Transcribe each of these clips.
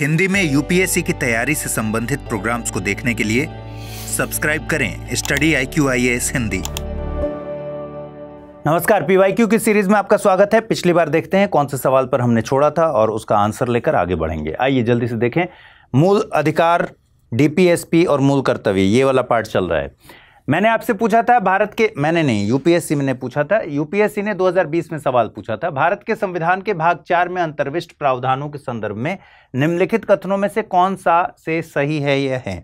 हिंदी में यूपीएससी की तैयारी से संबंधित प्रोग्राम्स को देखने के लिए सब्सक्राइब करें स्टडी IQ IAS हिंदी। नमस्कार, PYQ की सीरीज में आपका स्वागत है। पिछली बार देखते हैं कौन से सवाल पर हमने छोड़ा था और उसका आंसर लेकर आगे बढ़ेंगे। आइए जल्दी से देखें। मूल अधिकार, DPSP और मूल कर्तव्य, ये वाला पार्ट चल रहा है। मैंने आपसे पूछा था यूपीएससी ने पूछा था। यूपीएससी ने 2020 में सवाल पूछा था, भारत के संविधान के भाग 4 में अंतर्विष्ट प्रावधानों के संदर्भ में निम्नलिखित कथनों में से कौन सा से सही है यह है।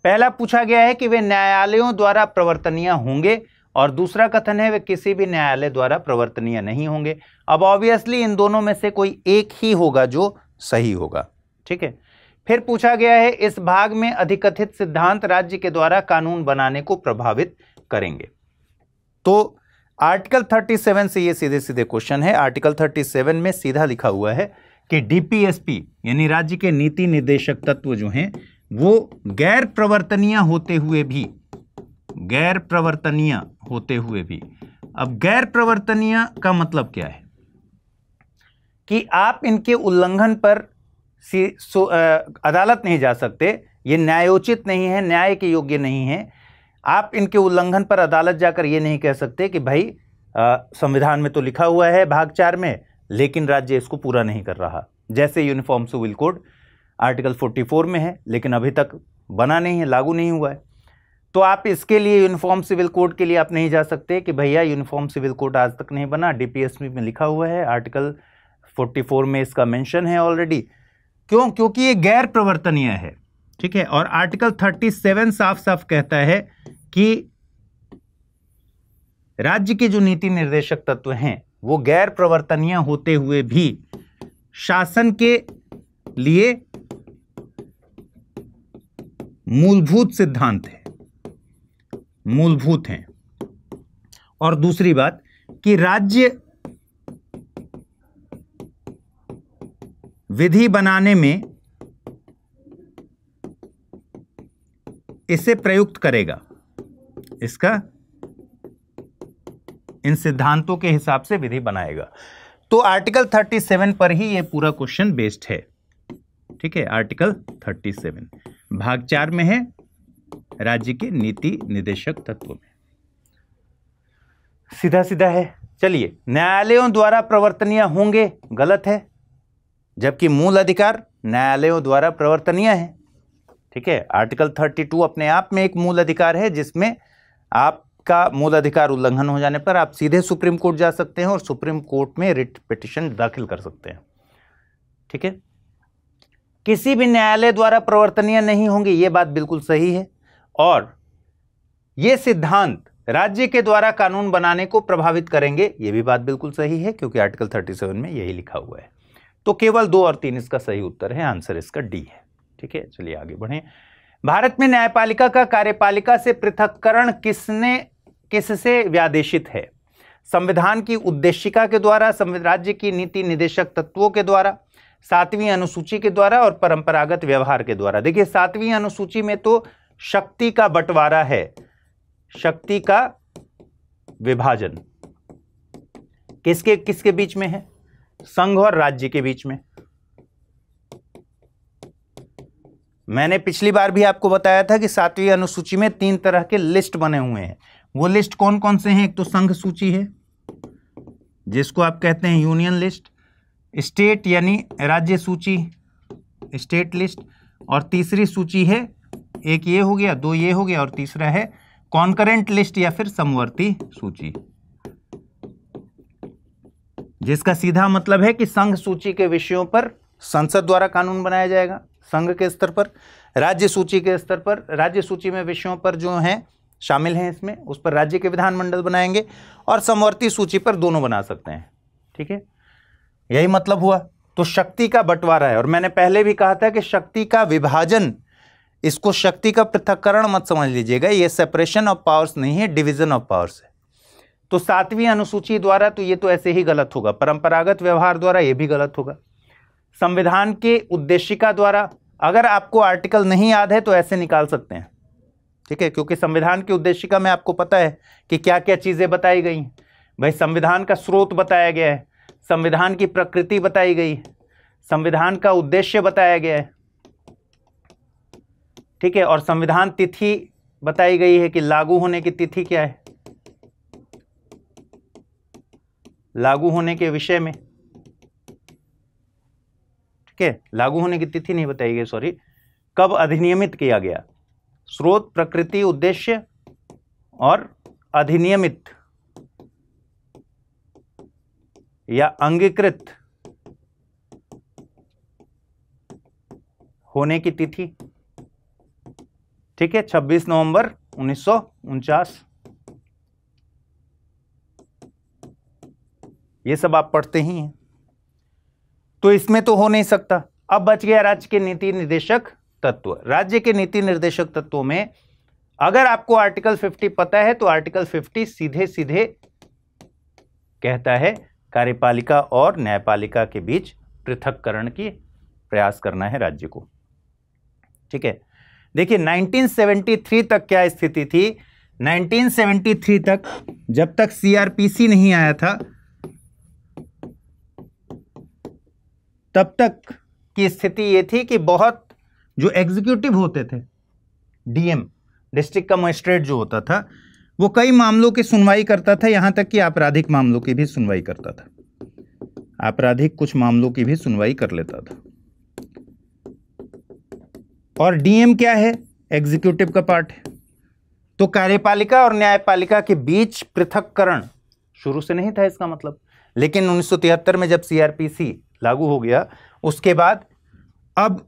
पहला पूछा गया है कि वे न्यायालयों द्वारा प्रवर्तनीय होंगे और दूसरा कथन है वे किसी भी न्यायालय द्वारा प्रवर्तनीय नहीं होंगे। अब ऑब्वियसली इन दोनों में से कोई एक ही होगा जो सही होगा, ठीक है। फिर पूछा गया है इस भाग में अधिकथित सिद्धांत राज्य के द्वारा कानून बनाने को प्रभावित करेंगे। तो आर्टिकल 37 से ये सीधे सीधे क्वेश्चन है। आर्टिकल 37 में सीधा लिखा हुआ है कि DPSP यानी राज्य के नीति निर्देशक तत्व जो हैं वो गैर प्रवर्तनीय होते हुए भी अब गैर प्रवर्तनीय का मतलब क्या है कि आप इनके उल्लंघन पर अदालत नहीं जा सकते, ये न्यायोचित नहीं है, न्याय के योग्य नहीं है। आप इनके उल्लंघन पर अदालत जाकर ये नहीं कह सकते कि भाई संविधान में तो लिखा हुआ है भाग 4 में, लेकिन राज्य इसको पूरा नहीं कर रहा। जैसे यूनिफॉर्म सिविल कोड आर्टिकल 44 में है लेकिन अभी तक बना नहीं है, लागू नहीं हुआ है। तो आप इसके लिए यूनिफॉर्म सिविल कोड के लिए आप नहीं जा सकते कि भैया यूनिफॉर्म सिविल कोड आज तक नहीं बना, DPSP में लिखा हुआ है, आर्टिकल 44 में इसका मेंशन है ऑलरेडी। क्यों? क्योंकि ये गैर प्रवर्तनीय है, ठीक है। और आर्टिकल 37 साफ साफ कहता है कि राज्य के जो नीति निर्देशक तत्व हैं वो गैर प्रवर्तनीय होते हुए भी शासन के लिए मूलभूत सिद्धांत है, मूलभूत हैं। और दूसरी बात कि राज्य विधि बनाने में इसे प्रयुक्त करेगा, इसका इन सिद्धांतों के हिसाब से विधि बनाएगा। तो आर्टिकल 37 पर ही ये पूरा क्वेश्चन बेस्ड है, ठीक है। आर्टिकल 37 भाग 4 में है, राज्य के नीति निर्देशक तत्व में। सीधा सीधा है। चलिए, न्यायालयों द्वारा प्रवर्तनीय होंगे, गलत है, जबकि मूल अधिकार न्यायालयों द्वारा प्रवर्तनीय है, ठीक है। आर्टिकल 32 अपने आप में एक मूल अधिकार है जिसमें आपका मूल अधिकार उल्लंघन हो जाने पर आप सीधे सुप्रीम कोर्ट जा सकते हैं और सुप्रीम कोर्ट में रिट पिटीशन दाखिल कर सकते हैं, ठीक है। किसी भी न्यायालय द्वारा प्रवर्तनीय नहीं होंगे, ये बात बिल्कुल सही है। और ये सिद्धांत राज्य के द्वारा कानून बनाने को प्रभावित करेंगे, ये भी बात बिल्कुल सही है, क्योंकि आर्टिकल 37 में यही लिखा हुआ है। तो केवल 2 और 3 इसका सही उत्तर है, आंसर इसका D है, ठीक है। चलिए आगे बढ़ें। भारत में न्यायपालिका का कार्यपालिका से पृथक्करण किससे व्यादेशित है? संविधान की उद्देशिका के द्वारा, राज्य की नीति निर्देशक तत्वों के द्वारा, 7वीं अनुसूची के द्वारा और परंपरागत व्यवहार के द्वारा। देखिए 7वीं अनुसूची में तो शक्ति का बंटवारा है, शक्ति का विभाजन किसके किसके बीच में है? संघ और राज्य के बीच में। मैंने पिछली बार भी आपको बताया था कि 7वीं अनुसूची में 3 तरह के लिस्ट बने हुए हैं। वो लिस्ट कौन कौन से हैं? एक तो संघ सूची है जिसको आप कहते हैं यूनियन लिस्ट, स्टेट यानी राज्य सूची, स्टेट लिस्ट, और तीसरी सूची है, एक ये हो गया, 2 ये हो गया, और तीसरा है कॉन्करेंट लिस्ट या फिर समवर्ती सूची, जिसका सीधा मतलब है कि संघ सूची के विषयों पर संसद द्वारा कानून बनाया जाएगा संघ के स्तर पर, राज्य सूची के स्तर पर, राज्य सूची में विषयों पर जो हैं शामिल हैं इसमें, उस पर राज्य के विधानमंडल बनाएंगे, और समवर्ती सूची पर दोनों बना सकते हैं, ठीक है। यही मतलब हुआ। तो शक्ति का बंटवारा है। और मैंने पहले भी कहा था कि शक्ति का विभाजन, इसको शक्ति का पृथक्करण मत समझ लीजिएगा, ये सेपरेशन ऑफ पावर्स नहीं है, डिवीजन ऑफ पावर्स है। तो 7वीं अनुसूची द्वारा तो ये तो ऐसे ही गलत होगा, परंपरागत व्यवहार द्वारा ये भी गलत होगा, संविधान के उद्देशिका द्वारा, अगर आपको आर्टिकल नहीं याद है तो ऐसे निकाल सकते हैं, ठीक है, क्योंकि संविधान की उद्देशिका में आपको पता है कि क्या क्या चीजें बताई गई हैं। भाई संविधान का स्रोत बताया गया है, संविधान की प्रकृति बताई गई है, संविधान का उद्देश्य बताया गया है, ठीक है, और संविधान तिथि बताई गई है कि लागू होने की तिथि क्या है, लागू होने के विषय में, ठीक है, लागू होने की तिथि नहीं बताई गई, सॉरी, कब अधिनियमित किया गया, स्रोत, प्रकृति, उद्देश्य और अधिनियमित या अंगीकृत होने की तिथि, ठीक है, 26 नवंबर 1949। ये सब आप पढ़ते ही हैं, तो इसमें तो हो नहीं सकता। अब बच गया राज्य के नीति निर्देशक तत्व। राज्य के नीति निर्देशक तत्वों में अगर आपको आर्टिकल 50 पता है तो आर्टिकल 50 सीधे सीधे कहता है कार्यपालिका और न्यायपालिका के बीच पृथक्करण की प्रयास करना है राज्य को, ठीक है। देखिए 1973 तक क्या स्थिति थी, 1973 तक जब तक सीआरपीसी नहीं आया था तब तक की स्थिति ये थी कि बहुत जो एग्जीक्यूटिव होते थे, डीएम, डिस्ट्रिक्ट का मजिस्ट्रेट जो होता था, वो कई मामलों की सुनवाई करता था, यहां तक कि आपराधिक मामलों की भी सुनवाई करता था, आपराधिक कुछ मामलों की भी सुनवाई कर लेता था। और डीएम क्या है, एग्जीक्यूटिव का पार्ट है। तो कार्यपालिका और न्यायपालिका के बीच पृथक्करण शुरू से नहीं था इसका मतलब, लेकिन 1973 में जब सीआरपीसी लागू हो गया उसके बाद अब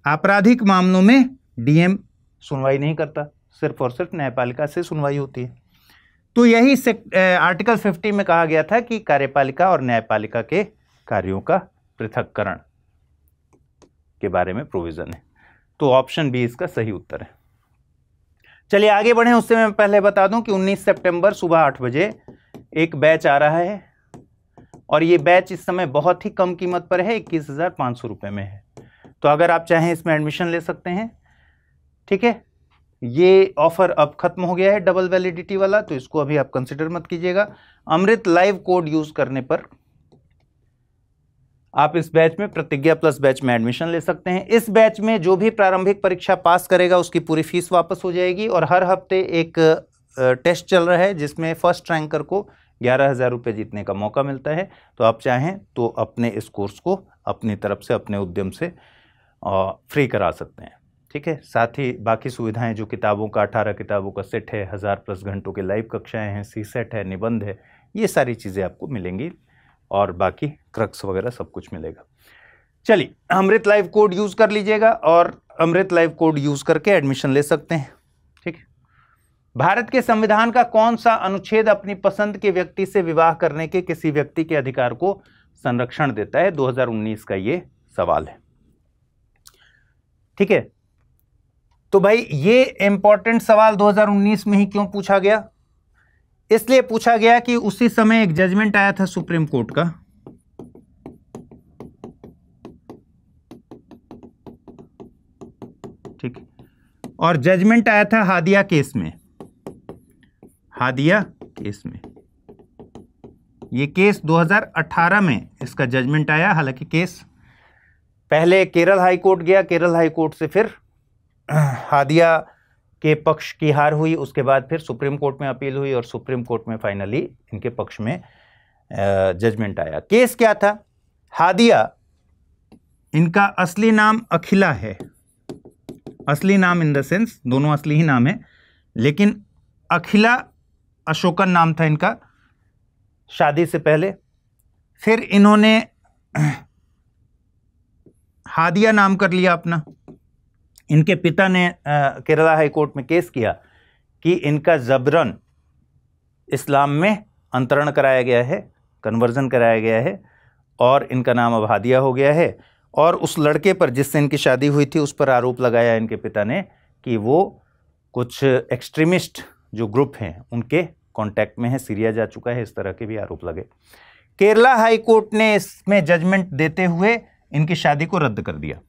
आपराधिक मामलों में डीएम सुनवाई नहीं करता, सिर्फ और सिर्फ न्यायपालिका से सुनवाई होती है। तो यही आर्टिकल 50 में कहा गया था कि कार्यपालिका और न्यायपालिका के कार्यों का पृथक्करण के बारे में प्रोविजन है। तो ऑप्शन बी इसका सही उत्तर है। चलिए आगे बढ़ें, उससे मैं पहले बता दूं कि 19 सितंबर सुबह 8 बजे एक बैच आ रहा है और ये बैच इस समय बहुत ही कम कीमत पर है, 21,500 रुपये में है। तो अगर आप चाहें इसमें एडमिशन ले सकते हैं, ठीक है। ये ऑफर अब खत्म हो गया है डबल वैलिडिटी वाला, तो इसको अभी आप कंसिडर मत कीजिएगा। अमृत लाइव कोड यूज करने पर आप इस बैच में, प्रतिज्ञा प्लस बैच में एडमिशन ले सकते हैं। इस बैच में जो भी प्रारंभिक परीक्षा पास करेगा उसकी पूरी फीस वापस हो जाएगी और हर हफ्ते एक टेस्ट चल रहा है जिसमें फर्स्ट रैंकर को 11,000 रुपये जीतने का मौका मिलता है। तो आप चाहें तो अपने इस कोर्स को अपनी तरफ से, अपने उद्यम से फ्री करा सकते हैं, ठीक है। साथ ही बाकी सुविधाएं जो किताबों का 18 किताबों का सेट है, 1000+ घंटों की लाइव कक्षाएं हैं, सी सेट है, निबंध है, ये सारी चीज़ें आपको मिलेंगी और बाकी क्रक्स वगैरह सब कुछ मिलेगा। चलिए अमृत लाइव कोड यूज़ कर लीजिएगा और अमृत लाइव कोड यूज़ करके एडमिशन ले सकते हैं, ठीक है। भारत के संविधान का कौन सा अनुच्छेद अपनी पसंद के व्यक्ति से विवाह करने के किसी व्यक्ति के अधिकार को संरक्षण देता है? 2019 का ये सवाल है, ठीक है। तो भाई ये इंपॉर्टेंट सवाल 2019 में ही क्यों पूछा गया? इसलिए पूछा गया कि उसी समय एक जजमेंट आया था सुप्रीम कोर्ट का, ठीक, और जजमेंट आया था हादिया केस में, हादिया केस में। ये केस 2018 में इसका जजमेंट आया। हालांकि केस पहले केरल हाई कोर्ट गया, केरल हाई कोर्ट से फिर हादिया के पक्ष की हार हुई, उसके बाद फिर सुप्रीम कोर्ट में अपील हुई और सुप्रीम कोर्ट में फाइनली इनके पक्ष में जजमेंट आया। केस क्या था? हादिया, इनका असली नाम अखिला है, असली नाम इन द सेंस दोनों असली ही नाम है, लेकिन अखिला अशोकन नाम था इनका शादी से पहले। फिर इन्होंने हादिया नाम कर लिया अपना। इनके पिता ने केरला हाई कोर्ट में केस किया कि इनका जबरन इस्लाम में अंतरण कराया गया है, कन्वर्जन कराया गया है और इनका नाम अब हादिया हो गया है। और उस लड़के पर जिससे इनकी शादी हुई थी उस पर आरोप लगाया इनके पिता ने कि वो कुछ एक्सट्रीमिस्ट जो ग्रुप हैं उनके कांटेक्ट में है, सीरिया जा चुका है, इस तरह के भी आरोप लगे। केरला हाई कोर्ट ने इसमें जजमेंट देते हुए इनकी शादी को रद्द कर दिया।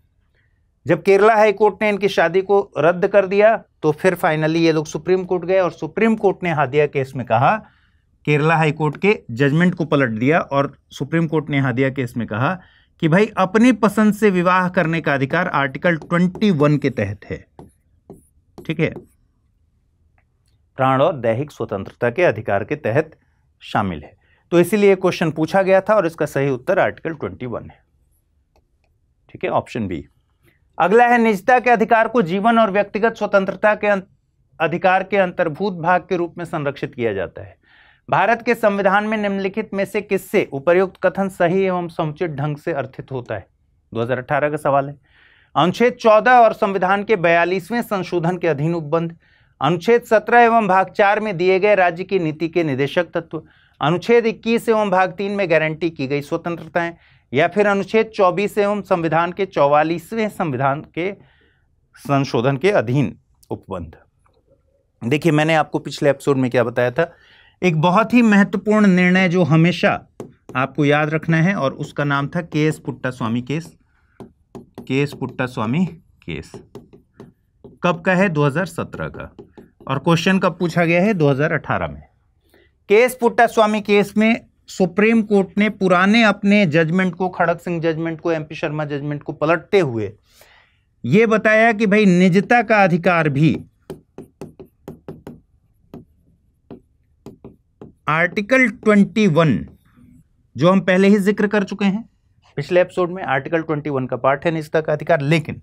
जब केरला हाई कोर्ट ने इनकी शादी को रद्द कर दिया तो फिर फाइनली ये लोग सुप्रीम कोर्ट गए और सुप्रीम कोर्ट ने हादिया केस में कहा, केरला हाई कोर्ट के जजमेंट को पलट दिया और सुप्रीम कोर्ट ने हादिया केस में कहा कि भाई अपनी पसंद से विवाह करने का अधिकार आर्टिकल 21 के तहत है। ठीक है, प्राण और दैहिक स्वतंत्रता के अधिकार के तहत शामिल है। तो इसीलिए क्वेश्चन पूछा गया था और इसका सही उत्तर आर्टिकल 21 है। ठीक है, ऑप्शन बी। अगला है, निजता के अधिकार को जीवन और व्यक्तिगत स्वतंत्रता के अधिकार के अंतर्भूत भाग के रूप में संरक्षित किया जाता है। भारत के संविधान में निम्नलिखित में से किससे उपर्युक्त कथन सही एवं समुचित ढंग से अर्थित होता है? 2018 का सवाल है। अनुच्छेद 14 और संविधान के 42वें संशोधन के अधीन उपबंध, अनुच्छेद 17 एवं भाग 4 में दिए गए राज्य की नीति के निदेशक तत्व, अनुच्छेद 21 एवं भाग 3 में गारंटी की गई स्वतंत्रताएं, या फिर अनुच्छेद 24 एवं संविधान के 44वें संविधान के संशोधन के अधीन उपबंध। देखिए, मैंने आपको पिछले एपिसोड में क्या बताया था, एक बहुत ही महत्वपूर्ण निर्णय जो हमेशा आपको याद रखना है, और उसका नाम था KS. Puttaswamy case. KS. Puttaswamy case कब का है? 2017 का। और क्वेश्चन कब पूछा गया है? 2018 में। के.एस. पुट्टास्वामी केस में सुप्रीम कोर्ट ने पुराने अपने जजमेंट को, खड़ग सिंह जजमेंट को, एमपी शर्मा जजमेंट को पलटते हुए यह बताया कि भाई निजता का अधिकार भी आर्टिकल 21, जो हम पहले ही जिक्र कर चुके हैं पिछले एपिसोड में, आर्टिकल 21 का पार्ट है निजता का अधिकार, लेकिन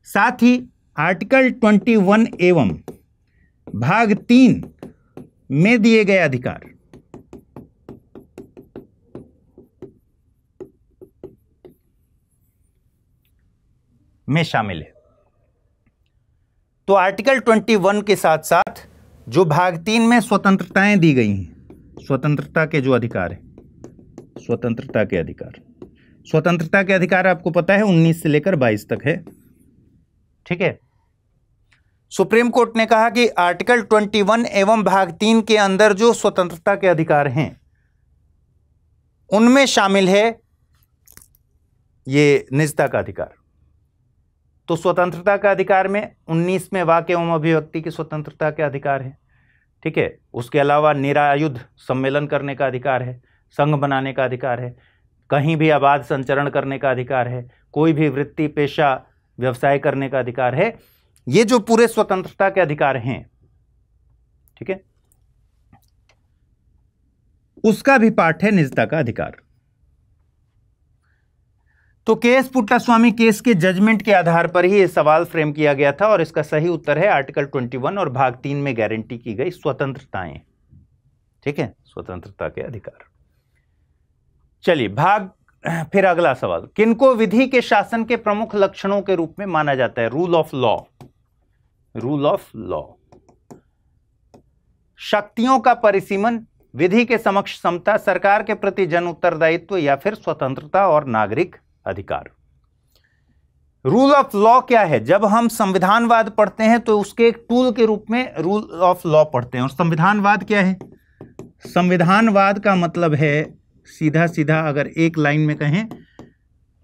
साथ ही आर्टिकल 21 एवं भाग 3 में दिए गए अधिकार में शामिल है। तो आर्टिकल 21 के साथ साथ जो भाग 3 में स्वतंत्रताएं दी गई हैं, स्वतंत्रता के जो अधिकार है, स्वतंत्रता के अधिकार आपको पता है 19 से लेकर 22 तक है। ठीक है, सुप्रीम कोर्ट ने कहा कि आर्टिकल 21 एवं भाग 3 के अंदर जो स्वतंत्रता के अधिकार हैं उनमें शामिल है ये निजता का अधिकार। तो स्वतंत्रता का अधिकार में 19 में वाक्य एवं अभिव्यक्ति की स्वतंत्रता के अधिकार है। ठीक है, उसके अलावा निरायुध सम्मेलन करने का अधिकार है, संघ बनाने का अधिकार है, कहीं भी अबाध संचरण करने का अधिकार है, कोई भी वृत्ति, पेशा, व्यवसाय करने का अधिकार है। ये जो पूरे स्वतंत्रता के अधिकार हैं, ठीक है, उसका भी पार्ट है निजता का अधिकार। तो के.एस. पुट्टास्वामी केस के जजमेंट के आधार पर ही यह सवाल फ्रेम किया गया था, और इसका सही उत्तर है आर्टिकल 21 और भाग 3 में गारंटी की गई स्वतंत्रताएं। ठीक है, स्वतंत्रता के अधिकार। चलिए फिर अगला सवाल, किनको विधि के शासन के प्रमुख लक्षणों के रूप में माना जाता है? Rule of law. Rule of law, शक्तियों का परिसीमन, विधि के समक्ष समता, सरकार के प्रति जन उत्तरदायित्व, या फिर स्वतंत्रता और नागरिक अधिकार। रूल ऑफ लॉ क्या है? जब हम संविधानवाद पढ़ते हैं तो उसके एक टूल के रूप में रूल ऑफ लॉ पढ़ते हैं। और संविधानवाद क्या है? संविधानवाद का मतलब है, सीधा सीधा अगर एक लाइन में कहें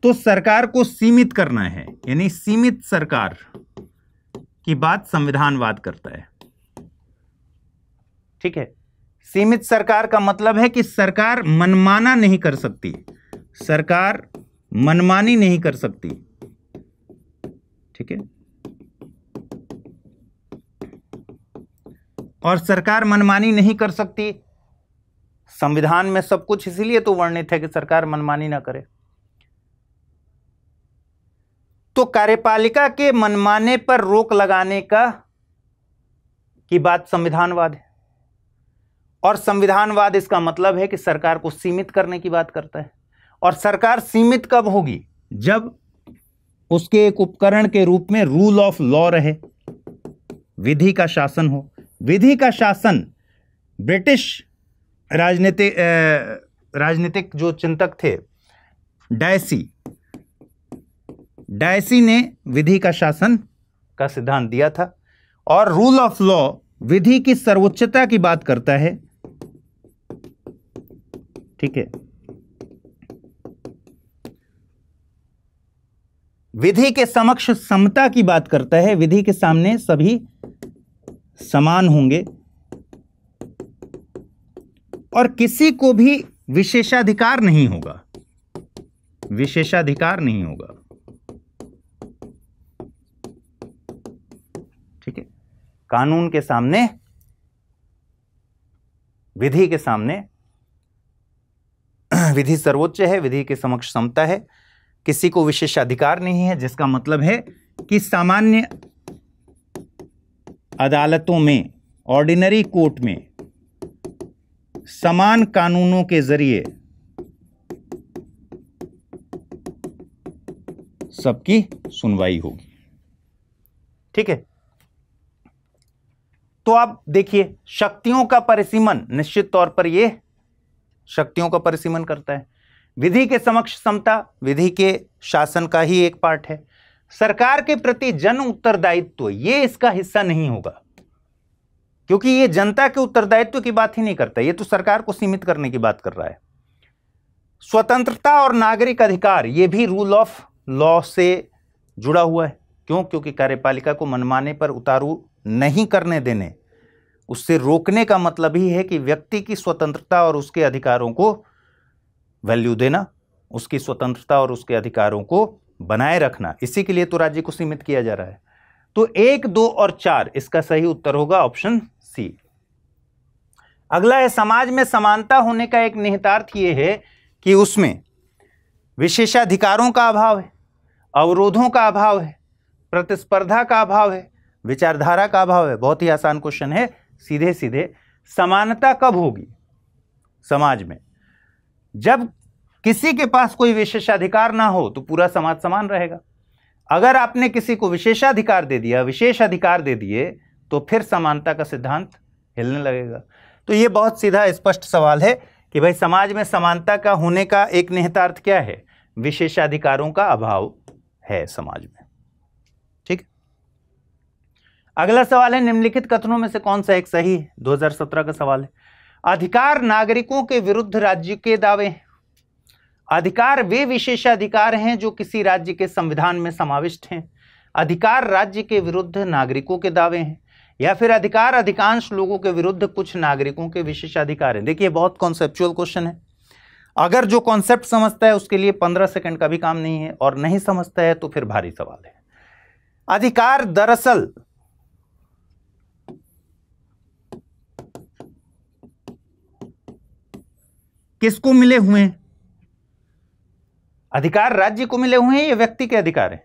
तो सरकार को सीमित करना है, यानी सीमित सरकार की बात संविधानवाद करता है। ठीक है, सीमित सरकार का मतलब है कि सरकार मनमाना नहीं कर सकती, सरकार मनमानी नहीं कर सकती। ठीक है, और सरकार मनमानी नहीं कर सकती, संविधान में सब कुछ इसीलिए तो वर्णित है कि सरकार मनमानी ना करे। तो कार्यपालिका के मनमाने पर रोक लगाने की बात संविधानवाद है, और संविधानवाद इसका मतलब है कि सरकार को सीमित करने की बात करता है। और सरकार सीमित कब होगी? जब उसके एक उपकरण के रूप में रूल ऑफ लॉ रहे, विधि का शासन हो। विधि का शासन ब्रिटिश राजनीतिक जो चिंतक थे, डायसी ने विधि का शासन का सिद्धांत दिया था। और रूल ऑफ लॉ विधि की सर्वोच्चता की बात करता है। ठीक है, विधि के समक्ष समता की बात करता है, विधि के सामने सभी समान होंगे और किसी को भी विशेषाधिकार नहीं होगा। विशेषाधिकार नहीं होगा। ठीक है, कानून के सामने, विधि के सामने, विधि सर्वोच्च है, विधि के समक्ष समता है, किसी को विशेषाधिकार नहीं है, जिसका मतलब है कि सामान्य अदालतों में, ऑर्डिनरी कोर्ट में समान कानूनों के जरिए सबकी सुनवाई होगी। ठीक है, तो आप देखिए शक्तियों का परिसीमन, निश्चित तौर पर यह शक्तियों का परिसीमन करता है। विधि के समक्ष समता विधि के शासन का ही एक पार्ट है। सरकार के प्रति जन उत्तरदायित्व ये इसका हिस्सा नहीं होगा, क्योंकि ये जनता के उत्तरदायित्व की बात ही नहीं करता, ये तो सरकार को सीमित करने की बात कर रहा है। स्वतंत्रता और नागरिक अधिकार ये भी रूल ऑफ लॉ से जुड़ा हुआ है। क्यों? क्योंकि कार्यपालिका को मनमाने पर उतारू नहीं करने देने, उससे रोकने का मतलब ही है कि व्यक्ति की स्वतंत्रता और उसके अधिकारों को वैल्यू देना, उसकी स्वतंत्रता और उसके अधिकारों को बनाए रखना। इसी के लिए तो राज्य को सीमित किया जा रहा है। तो 1, 2 और 4 इसका सही उत्तर होगा ऑप्शन सी। अगला है समाज में समानता होने का एक निहितार्थ यह है कि उसमें विशेषाधिकारों का अभाव है, अवरोधों का अभाव है, प्रतिस्पर्धा का अभाव है, विचारधारा का अभाव है। बहुत ही आसान क्वेश्चन है, सीधे सीधे। समानता कब होगी समाज में? जब किसी के पास कोई विशेषाधिकार ना हो तो पूरा समाज समान रहेगा। अगर आपने किसी को विशेषाधिकार दे दिया, विशेष अधिकार दे दिए, तो फिर समानता का सिद्धांत हिलने लगेगा। तो ये बहुत सीधा स्पष्ट सवाल है कि भाई समाज में समानता का होने का एक निहितार्थ क्या है? विशेषाधिकारों का अभाव है समाज में। ठीक। अगला सवाल है निम्नलिखित कथनों में से कौन सा एक सही है? 2017 का सवाल है। अधिकार नागरिकों के विरुद्ध राज्य के दावे हैं। अधिकार वे विशेषाधिकार हैं जो किसी राज्य के संविधान में समाविष्ट हैं। अधिकार राज्य के विरुद्ध नागरिकों के दावे हैं, या फिर अधिकार अधिकांश लोगों के विरुद्ध कुछ नागरिकों के विशेषाधिकार हैं। देखिए बहुत कॉन्सेप्चुअल क्वेश्चन है। अगर जो कॉन्सेप्ट समझता है उसके लिए 15 सेकंड का भी काम नहीं है, और नहीं समझता है तो फिर भारी सवाल है। अधिकार दरअसल किसको मिले हुए हैं? अधिकार राज्य को मिले हुए हैं या व्यक्ति के अधिकार हैं?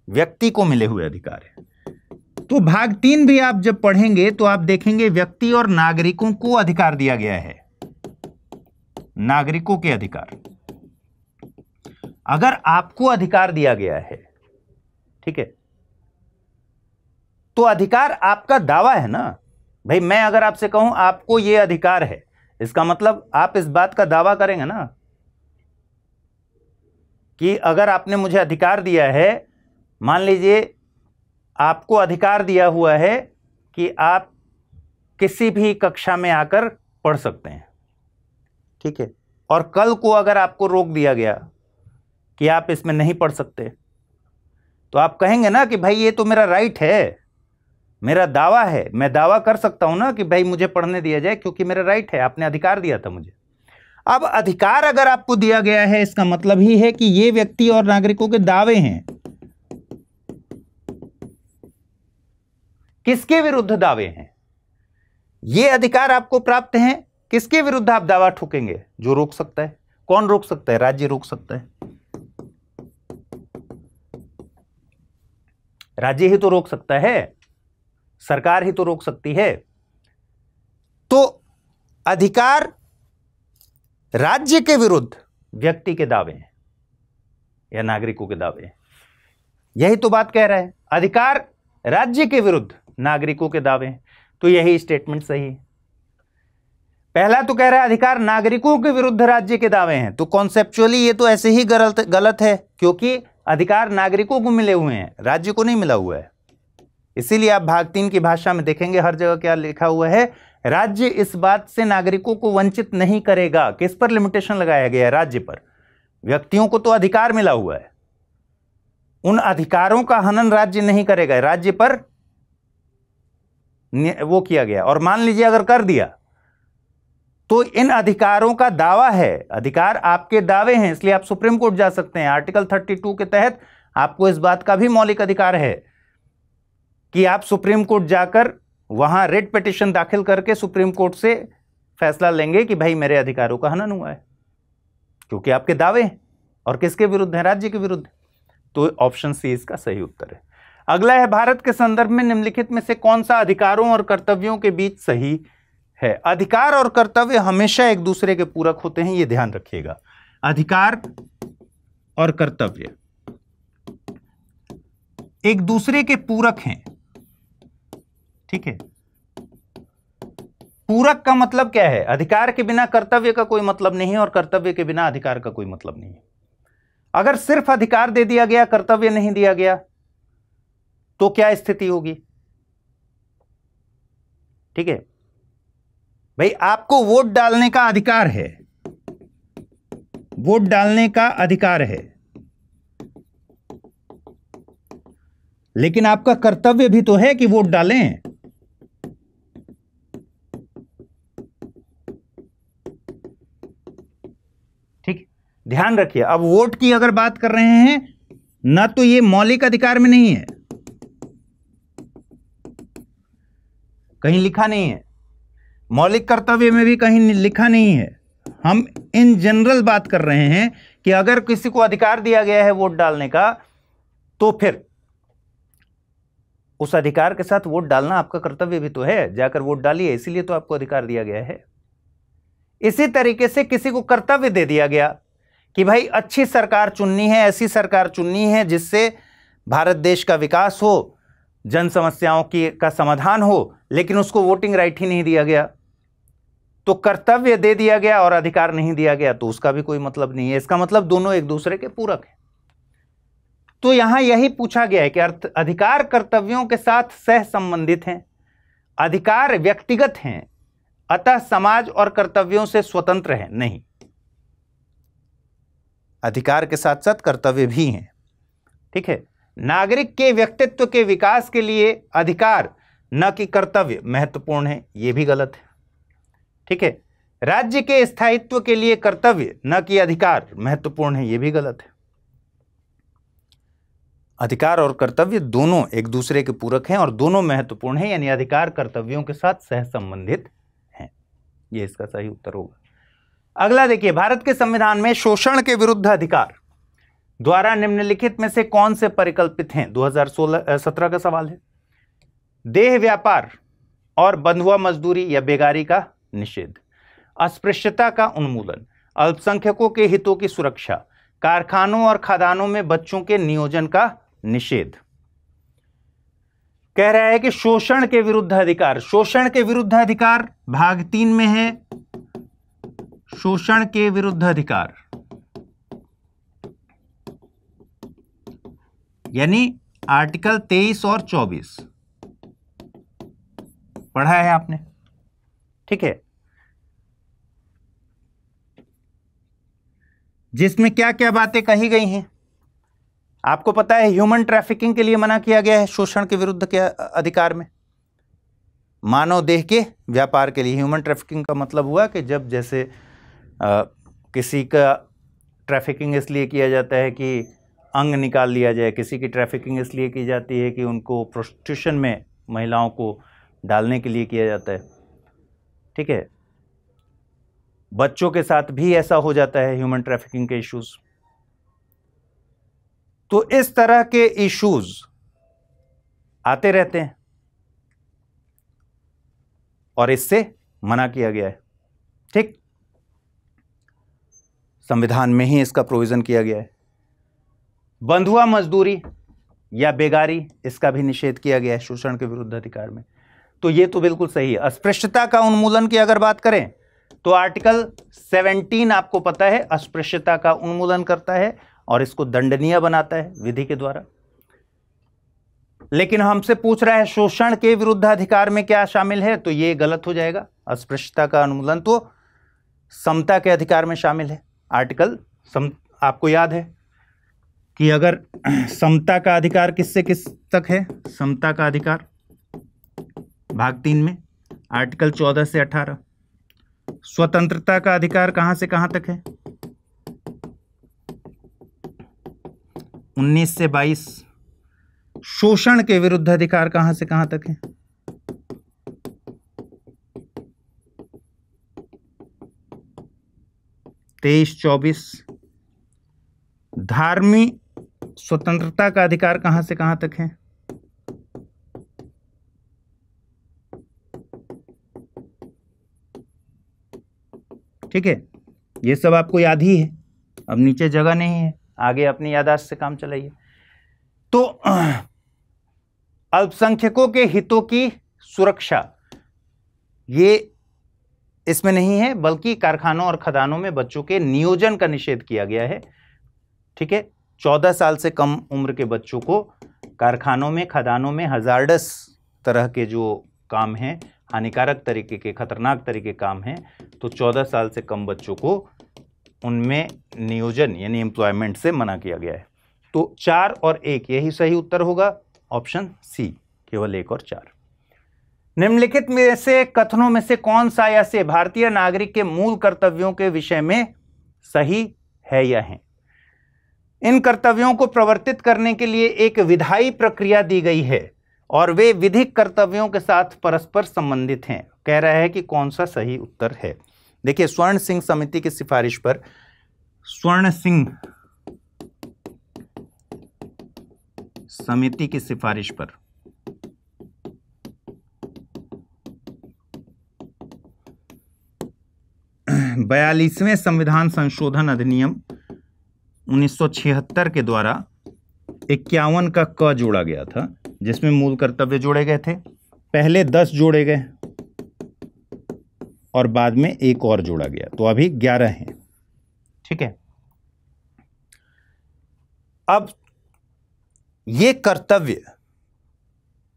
व्यक्ति को मिले हुए अधिकार है। तो भाग 3 भी आप जब पढ़ेंगे तो आप देखेंगे व्यक्ति और नागरिकों को अधिकार दिया गया है। नागरिकों के अधिकार। अगर आपको अधिकार दिया गया है, ठीक है, तो अधिकार आपका दावा है ना भाई। मैं अगर आपसे कहूं आपको यह अधिकार है, इसका मतलब आप इस बात का दावा करेंगे ना कि अगर आपने मुझे अधिकार दिया है, मान लीजिए आपको अधिकार दिया हुआ है कि आप किसी भी कक्षा में आकर पढ़ सकते हैं, ठीक है, और कल को अगर आपको रोक दिया गया कि आप इसमें नहीं पढ़ सकते, तो आप कहेंगे ना कि भाई ये तो मेरा राइट है, मेरा दावा है, मैं दावा कर सकता हूं ना कि भाई मुझे पढ़ने दिया जाए क्योंकि मेरा राइट है, आपने अधिकार दिया था मुझे। अब अधिकार अगर आपको दिया गया है, इसका मतलब ही है कि ये व्यक्ति और नागरिकों के दावे हैं। किसके विरुद्ध दावे हैं? ये अधिकार आपको प्राप्त हैं, किसके विरुद्ध आप दावा ठोकेंगे? जो रोक सकता है। कौन रोक सकता है? राज्य रोक सकता है। राज्य ही तो रोक सकता है, सरकार ही तो रोक सकती है। तो अधिकार राज्य के विरुद्ध व्यक्ति के दावे हैं या नागरिकों के दावे हैं, यही तो बात कह रहा है। अधिकार राज्य के विरुद्ध नागरिकों के दावे हैं, तो यही स्टेटमेंट सही है। पहला तो कह रहा है अधिकार नागरिकों के विरुद्ध राज्य के दावे हैं, तो कॉन्सेप्चुअली ये तो ऐसे ही गलत है, क्योंकि अधिकार नागरिकों को मिले हुए हैं, राज्य को नहीं मिला हुआ है। इसीलिए आप भाग 3 की भाषा में देखेंगे हर जगह क्या लिखा हुआ है, राज्य इस बात से नागरिकों को वंचित नहीं करेगा। किस पर लिमिटेशन लगाया गया है? राज्य पर। व्यक्तियों को तो अधिकार मिला हुआ है, उन अधिकारों का हनन राज्य नहीं करेगा, राज्य पर वो किया गया। और मान लीजिए अगर कर दिया तो इन अधिकारों का दावा है, अधिकार आपके दावे हैं, इसलिए आप सुप्रीम कोर्ट जा सकते हैं। आर्टिकल 32 के तहत आपको इस बात का भी मौलिक अधिकार है कि आप सुप्रीम कोर्ट जाकर वहां रिट पिटीशन दाखिल करके सुप्रीम कोर्ट से फैसला लेंगे कि भाई मेरे अधिकारों का हनन हुआ है, क्योंकि आपके दावे हैं। और किसके विरुद्ध है? राज्य के विरुद्ध। तो ऑप्शन सी इसका सही उत्तर है। अगला है, भारत के संदर्भ में निम्नलिखित में से कौन सा अधिकारों और कर्तव्यों के बीच सही है? अधिकार और कर्तव्य हमेशा एक दूसरे के पूरक होते हैं, यह ध्यान रखिएगा। अधिकार और कर्तव्य एक दूसरे के पूरक हैं, ठीक है। पूरक का मतलब क्या है? अधिकार के बिना कर्तव्य का कोई मतलब नहीं है और कर्तव्य के बिना अधिकार का कोई मतलब नहीं है। अगर सिर्फ अधिकार दे दिया गया, कर्तव्य नहीं दिया गया, तो क्या स्थिति होगी? ठीक है भाई, आपको वोट डालने का अधिकार है, वोट डालने का अधिकार है, लेकिन आपका कर्तव्य भी तो है कि वोट डालें। ठीक, ध्यान रखिए। अब वोट की अगर बात कर रहे हैं ना, तो ये मौलिक अधिकार में नहीं है, कहीं लिखा नहीं है। मौलिक कर्तव्य में भी कहीं लिखा नहीं है। हम इन जनरल बात कर रहे हैं कि अगर किसी को अधिकार दिया गया है वोट डालने का, तो फिर उस अधिकार के साथ वोट डालना आपका कर्तव्य भी तो है। जाकर वोट डालिए, इसीलिए तो आपको अधिकार दिया गया है। इसी तरीके से किसी को कर्तव्य दे दिया गया कि भाई अच्छी सरकार चुननी है, ऐसी सरकार चुननी है जिससे भारत देश का विकास हो, जन समस्याओं का समाधान हो, लेकिन उसको वोटिंग राइट ही नहीं दिया गया। तो कर्तव्य दे दिया गया और अधिकार नहीं दिया गया, तो उसका भी कोई मतलब नहीं है। इसका मतलब दोनों एक दूसरे के पूरक हैं। तो यहां यही पूछा गया है कि अधिकार कर्तव्यों के साथ सह संबंधित हैं, अधिकार व्यक्तिगत हैं, अतः समाज और कर्तव्यों से स्वतंत्र हैं। नहीं, अधिकार के साथ साथ कर्तव्य भी हैं। ठीक है, नागरिक के व्यक्तित्व के विकास के लिए अधिकार न कि कर्तव्य महत्वपूर्ण है, यह भी गलत है। ठीक है, राज्य के स्थायित्व के लिए कर्तव्य न कि अधिकार महत्वपूर्ण है, यह भी गलत है। अधिकार और कर्तव्य दोनों एक दूसरे के पूरक हैं और दोनों महत्वपूर्ण हैं, यानी अधिकार कर्तव्यों के साथ सह संबंधित हैं। यह इसका सही उत्तर होगा। अगला देखिए, भारत के संविधान में शोषण के विरुद्ध अधिकार द्वारा निम्नलिखित में से कौन से परिकल्पित हैं? 2017 का सवाल है। देह व्यापार और बंधुआ मजदूरी या बेगारी का निषेध, अस्पृश्यता का उन्मूलन, अल्पसंख्यकों के हितों की सुरक्षा, कारखानों और खदानों में बच्चों के नियोजन का निषेध। कह रहा है कि शोषण के विरुद्ध अधिकार। शोषण के विरुद्ध अधिकार भाग 3 में है, शोषण के विरुद्ध अधिकार, यानी आर्टिकल 23 और 24 पढ़ा है आपने। ठीक है, जिसमें क्या क्या बातें कही गई हैं आपको पता है। ह्यूमन ट्रैफिकिंग के लिए मना किया गया है शोषण के विरुद्ध के अधिकार में। मानव देह के व्यापार के लिए, ह्यूमन ट्रैफिकिंग का मतलब हुआ कि जब जैसे किसी का ट्रैफिकिंग इसलिए किया जाता है कि अंग निकाल लिया जाए, किसी की ट्रैफिकिंग इसलिए की जाती है कि उनको प्रोस्टिट्यूशन में महिलाओं को डालने के लिए किया जाता है। ठीक है, बच्चों के साथ भी ऐसा हो जाता है, ह्यूमन ट्रैफिकिंग के इश्यूज। तो इस तरह के इश्यूज आते रहते हैं और इससे मना किया गया है। ठीक, संविधान में ही इसका प्रोविजन किया गया है। बंधुआ मजदूरी या बेगारी, इसका भी निषेध किया गया है शोषण के विरुद्ध अधिकार में। तो ये तो बिल्कुल सही है। अस्पृश्यता का उन्मूलन की अगर बात करें तो आर्टिकल 17 आपको पता है अस्पृश्यता का उन्मूलन करता है और इसको दंडनीय बनाता है विधि के द्वारा। लेकिन हमसे पूछ रहा है शोषण के विरुद्ध अधिकार में क्या शामिल है, तो ये गलत हो जाएगा। अस्पृश्यता का उन्मूलन तो समता के अधिकार में शामिल है। आर्टिकल आपको याद है कि अगर समता का अधिकार किससे किस तक है? समता का अधिकार भाग 3 में आर्टिकल 14 से 18। स्वतंत्रता का अधिकार कहां से कहां तक है? 19 से 22। शोषण के विरुद्ध अधिकार कहां से कहां तक है? 23-24। धार्मिक स्वतंत्रता का अधिकार कहां से कहां तक है? 'ठीक है, ये सब आपको याद ही है, अब नीचे जगह नहीं है, आगे अपनी याददाश्त से काम चलाइए। तो अल्पसंख्यकों के हितों की सुरक्षा, ये इसमें नहीं है, बल्कि कारखानों और खदानों में बच्चों के नियोजन का निषेध किया गया है। ठीक है, 14 साल से कम उम्र के बच्चों को कारखानों में, खदानों में हजार्डस तरह के जो काम हैं, हानिकारक तरीके के, खतरनाक तरीके काम हैं, तो 14 साल से कम बच्चों को उनमें नियोजन यानी एम्प्लॉयमेंट से मना किया गया है। तो 4 और 1 यही सही उत्तर होगा, ऑप्शन सी, केवल 1 और 4। निम्नलिखित में से कथनों में से कौन सा या से भारतीय नागरिक के मूल कर्तव्यों के विषय में सही है या है? इन कर्तव्यों को प्रवर्तित करने के लिए एक विधायी प्रक्रिया दी गई है और वे विधिक कर्तव्यों के साथ परस्पर संबंधित हैं। कह रहा है कि कौन सा सही उत्तर है। देखिए, स्वर्ण सिंह समिति की सिफारिश पर, स्वर्ण सिंह समिति की सिफारिश पर 42वें संविधान संशोधन अधिनियम 1976 के द्वारा 51 का क जोड़ा गया था, जिसमें मूल कर्तव्य जोड़े गए थे। पहले 10 जोड़े गए और बाद में एक और जोड़ा गया, तो अभी 11 हैं। ठीक है, अब ये कर्तव्य,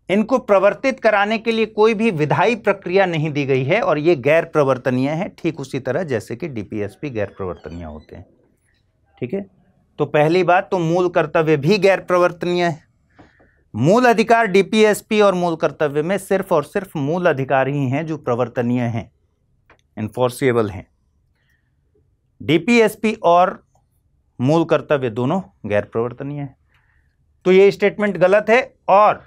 इनको प्रवर्तित कराने के लिए कोई भी विधायी प्रक्रिया नहीं दी गई है और ये गैर प्रवर्तनीय है, ठीक उसी तरह जैसे कि डीपीएसपी गैर प्रवर्तनीय होते हैं। ठीक है, तो पहली बात तो मूल कर्तव्य भी गैर प्रवर्तनीय है। मूल अधिकार डीपीएसपी और मूल कर्तव्य में सिर्फ और सिर्फ मूल अधिकार ही हैं जो प्रवर्तनीय हैं, इन्फोर्सेबल हैं। डीपीएसपी और मूल कर्तव्य दोनों गैर प्रवर्तनीय हैं। तो ये स्टेटमेंट गलत है और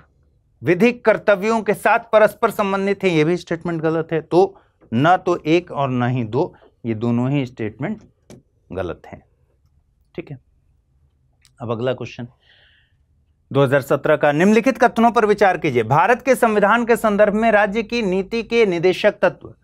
विधिक कर्तव्यों के साथ परस्पर संबंधित है, ये भी स्टेटमेंट गलत है। तो न तो 1 और न ही 2, ये दोनों ही स्टेटमेंट गलत हैं। ठीक है, अब अगला क्वेश्चन 2017 का, निम्नलिखित कथनों पर विचार कीजिए। भारत के संविधान के संदर्भ में राज्य की नीति के निदेशक तत्व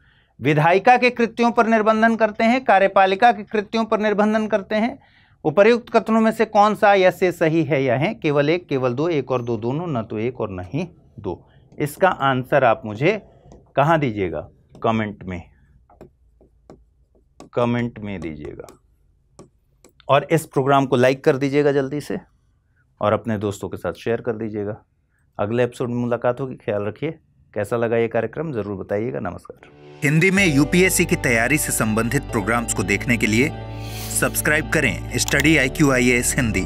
विधायिका के कृत्यों पर निर्बंधन करते हैं, कार्यपालिका के कृत्यों पर निर्बंधन करते हैं। उपर्युक्त कथनों में से कौन सा या से सही है या है? केवल 1, केवल 2, 1 और 2 दोनों, न तो 1 और न ही 2। इसका आंसर आप मुझे कहां दीजिएगा? कमेंट में दीजिएगा और इस प्रोग्राम को लाइक कर दीजिएगा जल्दी से और अपने दोस्तों के साथ शेयर कर दीजिएगा। अगले एपिसोड में मुलाकात होगी। ख्याल रखिए। कैसा लगा ये कार्यक्रम जरूर बताइएगा। नमस्कार। हिंदी में यूपीएससी की तैयारी से संबंधित प्रोग्राम्स को देखने के लिए सब्सक्राइब करें स्टडी IQ IAS हिंदी।